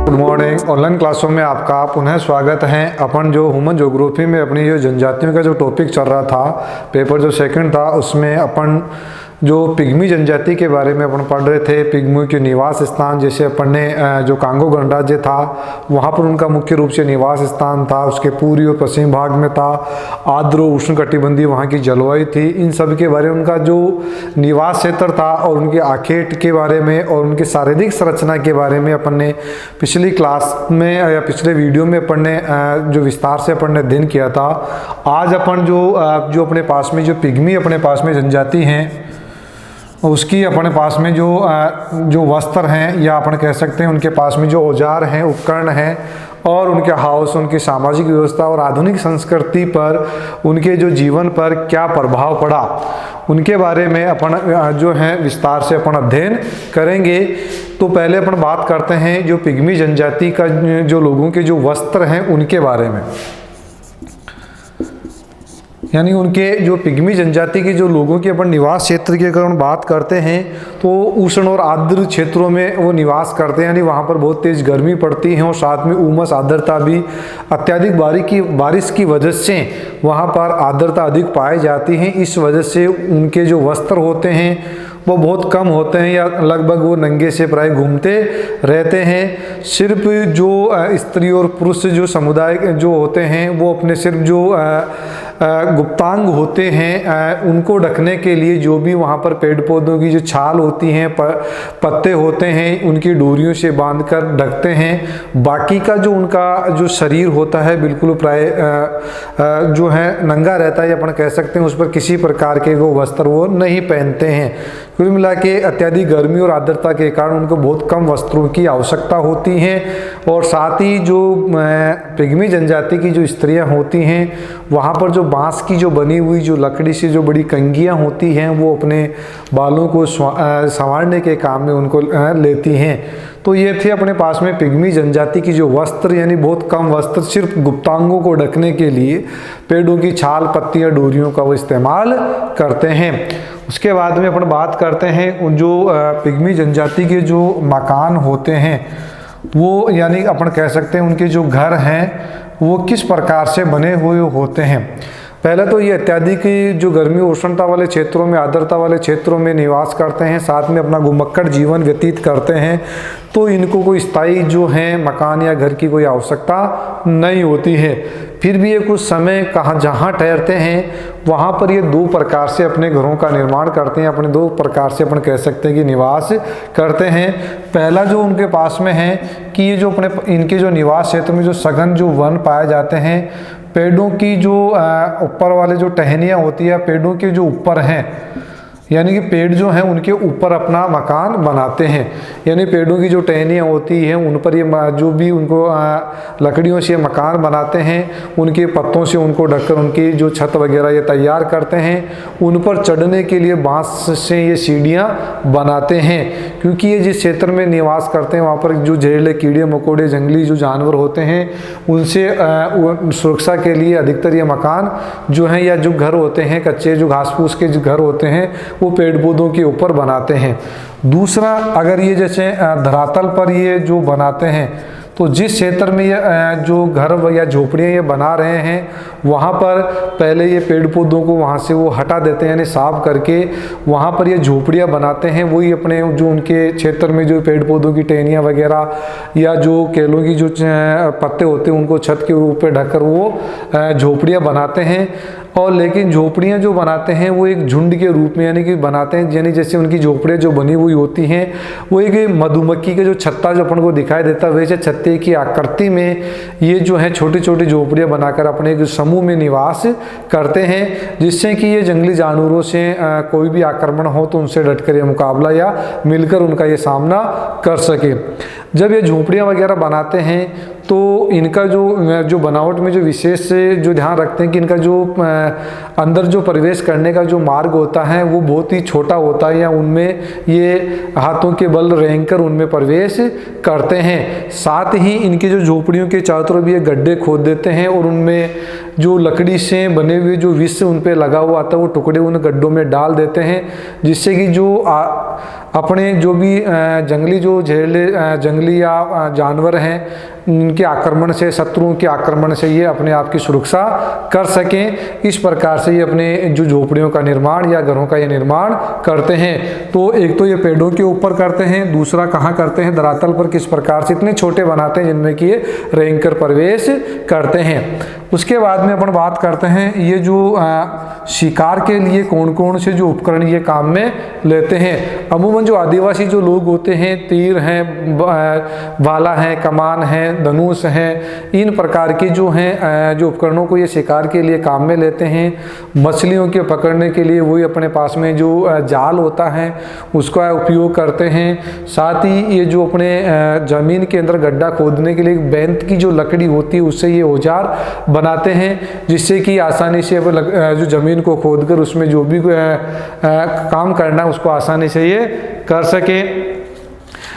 Good morning. Online क्लासों में आपका पुनः स्वागत है। अपन जो ह्यूमन ज्योग्राफी में अपनी जो जनजातियों का जो टॉपिक चल रहा था, पेपर जो सेकंड था, उसमें अपन जो पिग्मी जनजाति के बारे में अपन पढ़ रहे थे। पिग्मियों के निवास स्थान, जैसे अपन ने जो कांगो गणराज्य था वहाँ पर उनका मुख्य रूप से निवास स्थान था। उसके पूर्वी और पश्चिम भाग में था। आर्द्र उष्णकटिबंधीय वहाँ की जलवायु थी। इन सब के बारे में उनका जो निवास क्षेत्र था और उनके आखेट के बारे में और उनकी शारीरिक संरचना के बारे में अपन ने पिछली क्लास में या पिछले वीडियो में अपन ने जो विस्तार से अपन ने अध्ययन किया था। आज अपन जो अपने पास में जो पिग्मी अपने पास में जनजाति हैं, उसकी अपने पास में जो वस्त्र हैं या अपन कह सकते हैं उनके पास में जो औजार हैं, उपकरण हैं और उनके हाउस, उनकी सामाजिक व्यवस्था और आधुनिक संस्कृति पर उनके जो जीवन पर क्या प्रभाव पड़ा, उनके बारे में अपन जो है विस्तार से अपन अध्ययन करेंगे। तो पहले अपन बात करते हैं जो पिग्मी जनजाति का जो लोगों के जो वस्त्र हैं उनके बारे में, यानी उनके जो पिग्मी जनजाति के जो लोगों के अपन निवास क्षेत्र की अगर हम बात करते हैं तो उष्ण और आर्द्र क्षेत्रों में वो निवास करते हैं, यानी वहाँ पर बहुत तेज़ गर्मी पड़ती है और साथ में उमस आर्द्रता भी, अत्यधिक बारिश की वजह से वहाँ पर आर्द्रता अधिक पाई जाती है। इस वजह से उनके जो वस्त्र होते हैं वो बहुत कम होते हैं या लगभग वो नंगे से प्राय घूमते रहते हैं। सिर्फ जो स्त्री और पुरुष जो समुदाय जो होते हैं वो अपने सिर्फ जो गुप्तांग होते हैं उनको ढकने के लिए जो भी वहाँ पर पेड़ पौधों की जो छाल होती हैं, पत्ते होते हैं, उनकी डोरियों से बांधकर ढकते हैं। बाकी का जो उनका जो शरीर होता है बिल्कुल प्राय जो है नंगा रहता है, अपन कह सकते हैं उस पर किसी प्रकार के वो वस्त्र वो नहीं पहनते हैं। कुल मिला के अत्यधिक गर्मी और आर्द्रता के कारण उनको बहुत कम वस्त्रों की आवश्यकता होती है। और साथ ही जो पिग्मी जनजाति की जो स्त्रियां होती हैं वहाँ पर जो बांस की जो बनी हुई जो लकड़ी से जो बड़ी कंघियाँ होती हैं वो अपने बालों को संवारने के काम में उनको लेती हैं। तो ये थे अपने पास में पिग्मी जनजाति की जो वस्त्र, यानी बहुत कम वस्त्र, सिर्फ गुप्तांगों को ढकने के लिए पेड़ों की छाल, पत्तियां, डोरियों का वो इस्तेमाल करते हैं। उसके बाद में अपन बात करते हैं जो पिग्मी जनजाति के जो मकान होते हैं वो, यानी अपन कह सकते हैं उनके जो घर हैं वो किस प्रकार से बने हुए होते हैं। पहले तो ये अत्यधिक जो गर्मी उष्णता वाले क्षेत्रों में, आर्द्रता वाले क्षेत्रों में निवास करते हैं, साथ में अपना घुमक्कड़ जीवन व्यतीत करते हैं। तो इनको कोई स्थायी जो है मकान या घर की कोई आवश्यकता नहीं होती है। फिर भी ये कुछ समय जहाँ ठहरते हैं वहाँ पर ये दो प्रकार से अपने घरों का निर्माण करते हैं, अपने दो प्रकार से अपन कह सकते हैं कि निवास करते हैं। पहला जो उनके पास में है कि ये जो अपने इनके जो निवास क्षेत्र में जो सघन जो वन पाए जाते हैं, पेड़ों की जो ऊपर वाले जो टहनियाँ होती है, पेड़ों के जो ऊपर हैं, यानी कि पेड़ जो हैं उनके ऊपर अपना मकान बनाते हैं। यानी पेड़ों की जो टहनियाँ होती हैं उन पर ये जो भी उनको लकड़ियों से मकान बनाते हैं, उनके पत्तों से उनको ढककर उनकी जो छत वगैरह ये तैयार करते हैं। उन पर चढ़ने के लिए बांस से ये सीढ़ियाँ बनाते हैं, क्योंकि ये जिस क्षेत्र में निवास करते हैं वहाँ पर जो जहरीले कीड़े मकोड़े, जंगली जो जानवर होते हैं उनसे सुरक्षा के लिए अधिकतर ये मकान जो हैं या जो घर होते हैं कच्चे, जो घास फूस के जो घर होते हैं वो पेड़ पौधों के ऊपर बनाते हैं। दूसरा, अगर ये जैसे धरातल पर ये जो बनाते हैं तो जिस क्षेत्र में ये जो घर या झोपड़ियाँ ये बना रहे हैं वहाँ पर पहले ये पेड़ पौधों को वहाँ से वो हटा देते हैं, यानी साफ करके वहाँ पर ये झोपड़ियाँ बनाते हैं। वही अपने जो उनके क्षेत्र में जो पेड़ पौधों की टहनियाँ वगैरह या जो केलों की जो पत्ते होते हैं उनको छत के ऊपर ढककर वो झोपड़ियाँ बनाते हैं। और लेकिन झोपड़ियाँ जो बनाते हैं वो एक झुंड के रूप में यानी कि बनाते हैं, यानी जैसे उनकी झोपड़ियाँ जो बनी हुई होती हैं वो एक मधुमक्खी का जो छत्ता जो अपन को दिखाई देता है वैसे छत्ते की आकृति में ये जो है छोटी छोटी झोपड़ियाँ बनाकर अपने एक समूह में निवास करते हैं, जिससे कि ये जंगली जानवरों से कोई भी आक्रमण हो तो उनसे डटकर ये मुकाबला या मिलकर उनका ये सामना कर सके। जब ये झोपड़ियाँ वगैरह बनाते हैं तो इनका जो बनावट में जो विशेष से जो ध्यान रखते हैं कि इनका जो अंदर जो प्रवेश करने का जो मार्ग होता है वो बहुत ही छोटा होता है, या उनमें ये हाथों के बल रेंगकर उनमें प्रवेश करते हैं। साथ ही इनकी जो झोपड़ियों के चारों तरफ ये गड्ढे खोद देते हैं और उनमें जो लकड़ी से बने हुए जो विष उन पे लगा हुआ आता है वो टुकड़े उन गड्ढों में डाल देते हैं, जिससे कि जो अपने जो भी जंगली जो जहरीले जंगली या जानवर हैं इनके आक्रमण से, शत्रुओं के आक्रमण से ये अपने आप की सुरक्षा कर सकें। इस प्रकार से ये अपने जो झोपड़ियों का निर्माण या घरों का ये निर्माण करते हैं। तो एक तो ये पेड़ों के ऊपर करते हैं, दूसरा कहाँ करते हैं, धरातल पर किस प्रकार से इतने छोटे बनाते हैं जिनमें कि ये रेंगकर प्रवेश करते हैं। उसके बाद में अपन बात करते हैं ये जो शिकार के लिए कौन कौन से जो उपकरण ये काम में लेते हैं। अमूमन जो आदिवासी जो लोग होते हैं, तीर हैं, भाला है, कमान है, धनुष हैं, इन प्रकार के जो हैं जो उपकरणों को ये शिकार के लिए काम में लेते हैं। मछलियों के पकड़ने के लिए वही अपने पास में जो जाल होता है उसका उपयोग करते हैं। साथ ही ये जो अपने ज़मीन के अंदर गड्ढा खोदने के लिए बैंत की जो लकड़ी होती है उससे ये औजार बनाते हैं, जिससे कि आसानी से जो ज़मीन को खोदकर उसमें जो भी काम करना है उसको आसानी से ये कर सके।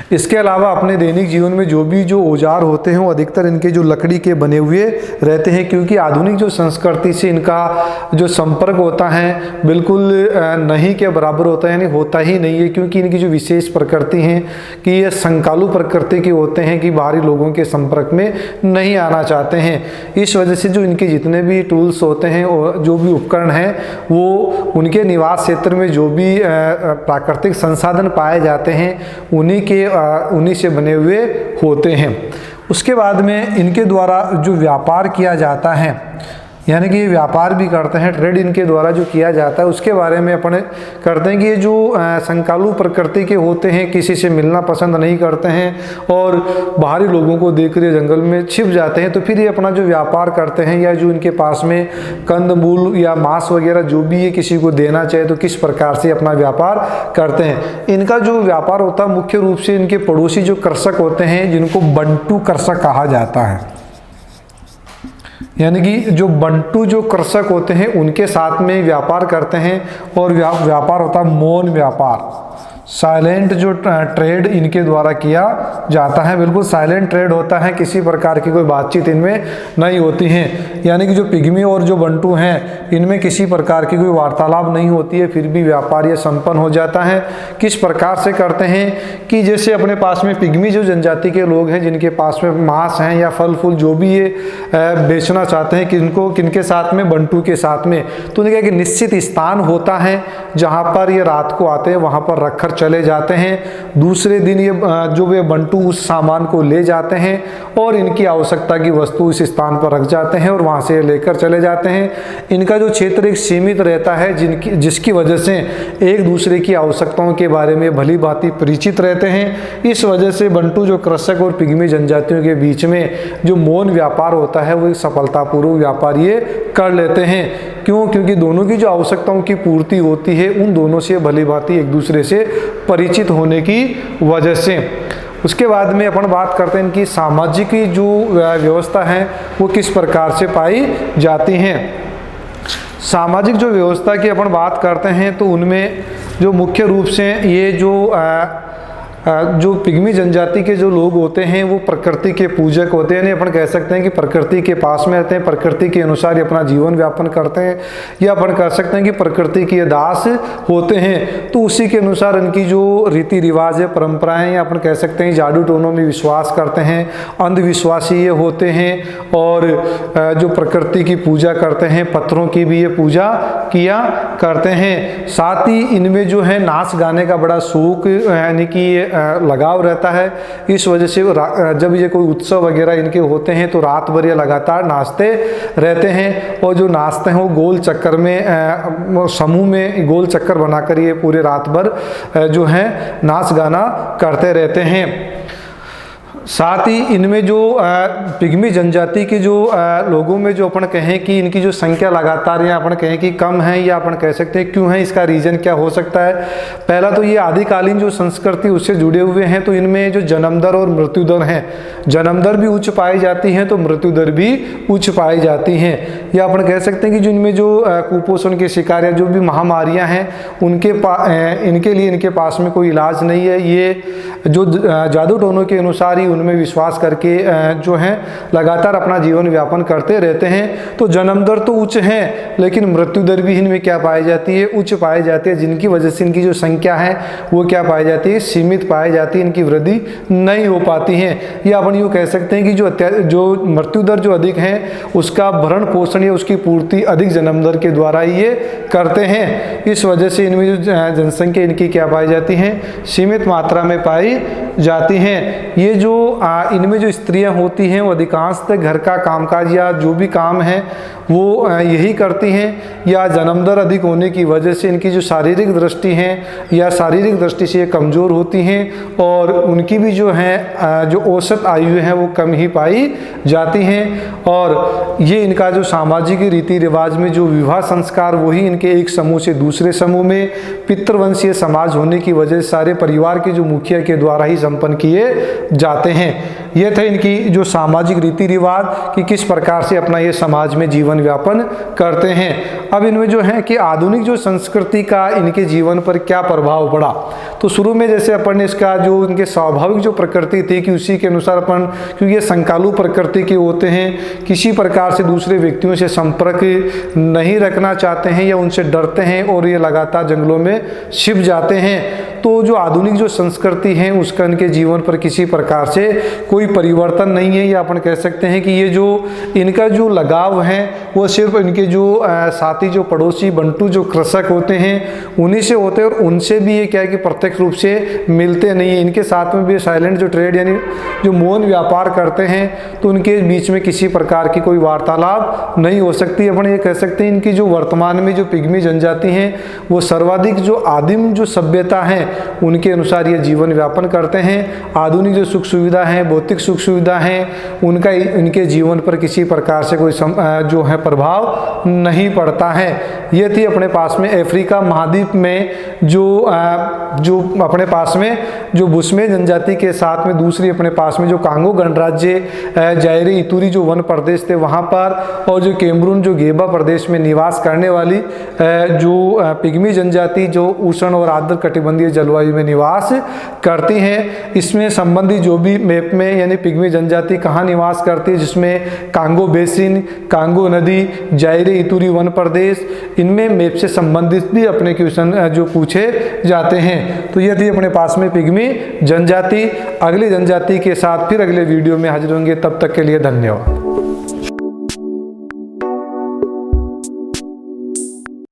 इसके अलावा अपने दैनिक जीवन में जो भी जो औजार होते हैं वो अधिकतर इनके जो लकड़ी के बने हुए रहते हैं, क्योंकि आधुनिक जो संस्कृति से इनका जो संपर्क होता है बिल्कुल नहीं के बराबर होता है, यानी होता ही नहीं है, क्योंकि इनकी जो विशेष प्रकृति है कि ये संकालु प्रकृति के होते हैं कि बाहरी लोगों के संपर्क में नहीं आना चाहते हैं। इस वजह से जो इनके जितने भी टूल्स होते हैं और जो भी उपकरण हैं वो उनके निवास क्षेत्र में जो भी प्राकृतिक संसाधन पाए जाते हैं उन्हीं से बने हुए होते हैं। उसके बाद में इनके द्वारा जो व्यापार किया जाता है, यानी कि ये व्यापार भी करते हैं, ट्रेड इनके द्वारा जो किया जाता है उसके बारे में अपन करते हैं कि ये जो संकालु प्रकृति के होते हैं, किसी से मिलना पसंद नहीं करते हैं और बाहरी लोगों को देख कर जंगल में छिप जाते हैं। तो फिर ये अपना जो व्यापार करते हैं या जो इनके पास में कंदमूल या मांस वगैरह जो भी ये किसी को देना चाहे तो किस प्रकार से अपना व्यापार करते हैं। इनका जो व्यापार होता है मुख्य रूप से इनके पड़ोसी जो कृषक होते हैं जिनको बंटू कृषक कहा जाता है, यानी कि जो बंटू जो कृषक होते हैं उनके साथ में व्यापार करते हैं। और व्यापार होता है मौन व्यापार, साइलेंट जो ट्रेड इनके द्वारा किया जाता है, बिल्कुल साइलेंट ट्रेड होता है, किसी प्रकार की कोई बातचीत इनमें नहीं होती है। यानी कि जो पिग्मी और जो बंटू हैं इनमें किसी प्रकार की कोई वार्तालाप नहीं होती है, फिर भी व्यापार ये संपन्न हो जाता है। किस प्रकार से करते हैं कि जैसे अपने पास में पिग्मी जो जनजाति के लोग हैं जिनके पास में मांस हैं या फल फूल जो भी ये बेचना चाहते हैं किनके साथ में, बंटू के साथ में, तो उनका एक निश्चित स्थान होता है जहाँ पर ये रात को आते हैं, वहाँ पर रखकर चले जाते हैं। दूसरे दिन ये जो वे बंटू उस सामान को ले जाते हैं और इनकी आवश्यकता की वस्तु इस स्थान पर रख जाते हैं और वहाँ से लेकर चले जाते हैं। इनका जो क्षेत्र एक सीमित रहता है जिसकी वजह से एक दूसरे की आवश्यकताओं के बारे में भली भांति परिचित रहते हैं। इस वजह से बंटू जो कृषक और पिग्मी जनजातियों के बीच में जो मौन व्यापार होता है वो एक सफलतापूर्वक व्यापार ये कर लेते हैं। क्यों? क्योंकि दोनों की जो आवश्यकताओं की पूर्ति होती है उन दोनों से भली भांति एक दूसरे से परिचित होने की वजह से। उसके बाद में अपन बात करते हैं इनकी सामाजिक जो व्यवस्था है वो किस प्रकार से पाई जाती हैं। सामाजिक जो व्यवस्था की अपन बात करते हैं तो उनमें जो मुख्य रूप से ये जो पिग्मी जनजाति के जो लोग होते हैं वो प्रकृति के पूजक होते हैं, यानी अपन कह सकते हैं कि प्रकृति के पास में रहते हैं, प्रकृति के अनुसार अपना जीवन व्यापन करते हैं, या अपन कह सकते हैं कि प्रकृति के दास होते हैं। तो उसी के अनुसार इनकी जो रीति रिवाज है, परंपराएं, या अपन कह सकते हैं जादू टोनों में विश्वास करते हैं, अंधविश्वासी ये होते हैं और जो प्रकृति की पूजा करते हैं, पत्थरों की भी ये पूजा किया करते हैं। साथ ही इनमें जो है नाच गाने का बड़ा शौक यानी कि लगाव रहता है। इस वजह से जब ये कोई उत्सव वगैरह इनके होते हैं तो रात भर ये लगातार नाचते रहते हैं और जो नाचते हैं वो गोल चक्कर में समूह में गोल चक्कर बनाकर ये पूरे रात भर जो है नाच गाना करते रहते हैं। साथ ही इनमें जो पिग्मी जनजाति के जो लोगों में जो अपन कहें कि इनकी जो संख्या लगातार या अपन कहें कि कम है, या अपन कह सकते हैं क्यों है, इसका रीज़न क्या हो सकता है। पहला तो ये आदिकालीन जो संस्कृति उससे जुड़े हुए हैं, तो इनमें जो जन्म दर और मृत्यु दर है, जन्म दर भी उच्च पाई जाती है तो मृत्यु दर भी उच्च पाई जाती हैं। या अपन कह सकते हैं कि जो इनमें जो कुपोषण के शिकार या जो भी महामारियाँ हैं इनके लिए इनके पास में कोई इलाज नहीं है। ये जो जादू टोनों के अनुसार ही उनमें विश्वास करके जो है लगातार अपना जीवन व्यापन करते रहते हैं। तो जन्म दर तो उच्च है, लेकिन मृत्यु दर भी इनमें क्या पाई जाती है, उच्च पाई जाती है, जिनकी वजह से इनकी जो संख्या है वो क्या पाई जाती है, सीमित पाई जाती है, इनकी वृद्धि नहीं हो पाती है। या अपन यूँ कह सकते हैं कि जो मृत्यु दर जो अधिक है उसका भरण पोषण या उसकी पूर्ति अधिक जन्म दर के द्वारा ही ये करते हैं। इस वजह से इनमें जो जनसंख्या इनकी क्या पाई जाती है, सीमित मात्रा में पाई जाती हैं। ये जो इनमें जो स्त्रियां होती हैं वो अधिकांशतः घर का कामकाज या जो भी काम है वो यही करती हैं। या जन्म दर अधिक होने की वजह से इनकी जो शारीरिक दृष्टि है या शारीरिक दृष्टि से ये कमज़ोर होती हैं और उनकी भी जो है जो औसत आयु है वो कम ही पाई जाती हैं। और ये इनका जो सामाजिक रीति रिवाज में जो विवाह संस्कार वही इनके एक समूह से दूसरे समूह में पितृवंशीय समाज होने की वजह से सारे परिवार के जो मुखिया के द्वारा ही संपन्न किए जाते हैं। ये थे इनकी जो सामाजिक रीति रिवाज कि किस प्रकार से अपना ये समाज में जीवन व्यापन करते हैं। अब इनमें जो है कि आधुनिक जो संस्कृति का इनके जीवन पर क्या प्रभाव पड़ा। तो शुरू में जैसे अपन ने इसका जो इनके स्वाभाविक जो प्रकृति थी कि उसी के अनुसार अपन, क्योंकि ये संकालु प्रकृति के होते हैं, किसी प्रकार से दूसरे व्यक्तियों से संपर्क नहीं रखना चाहते हैं या उनसे डरते हैं और ये लगातार जंगलों में छिप जाते हैं। तो जो आधुनिक जो संस्कृति है उसका इनके जीवन पर किसी प्रकार से कोई परिवर्तन नहीं है। या अपन कह सकते हैं कि ये जो इनका जो लगाव है वो सिर्फ इनके जो साथी जो पड़ोसी बंटू जो कृषक होते हैं उन्हीं से होते हैं और उनसे भी ये क्या है कि प्रत्यक्ष रूप से मिलते नहीं है। इनके साथ में भी साइलेंट जो ट्रेड यानी जो मौन व्यापार करते हैं तो उनके बीच में किसी प्रकार की कोई वार्तालाप नहीं हो सकती। अपन ये कह सकते हैं इनकी जो वर्तमान में जो पिग्मी जनजाति हैं वो सर्वाधिक जो आदिम जो सभ्यता है उनके अनुसार ये जीवन व्यापन करते हैं। आधुनिक जो सुख सुविधा है, भौतिक सुख सुविधा है, उनका इनके जीवन पर किसी प्रकार से कोई जो है प्रभाव नहीं पड़ता है। ये थी अपने पास में अफ्रीका महाद्वीप में जो अपने पास में जो बुस्मे जनजाति के साथ में दूसरी अपने पास में जो कांगो गणराज्य जायरे इतूरी जो वन प्रदेश थे वहाँ पर, और जो कैमरून जो गेबा प्रदेश में निवास करने वाली जो पिग्मी जनजाति जो उष्ण और आर्द्र कटिबंधीय जलवायु में निवास करती हैं। इसमें संबंधित जो भी मैप में यानी पिग्मी जनजाति कहाँ निवास करती है, जिसमें कांगो बेसिन, कांगो नदी, जायरे इतूरी वन प्रदेश, इनमें मैप से संबंधित भी अपने क्वेश्चन जो पूछे जाते हैं। तो ये थी अपने पास में पिग्मी जनजाति। अगली जनजाति के साथ फिर अगले वीडियो में हाजिर होंगे, तब तक के लिए धन्यवाद।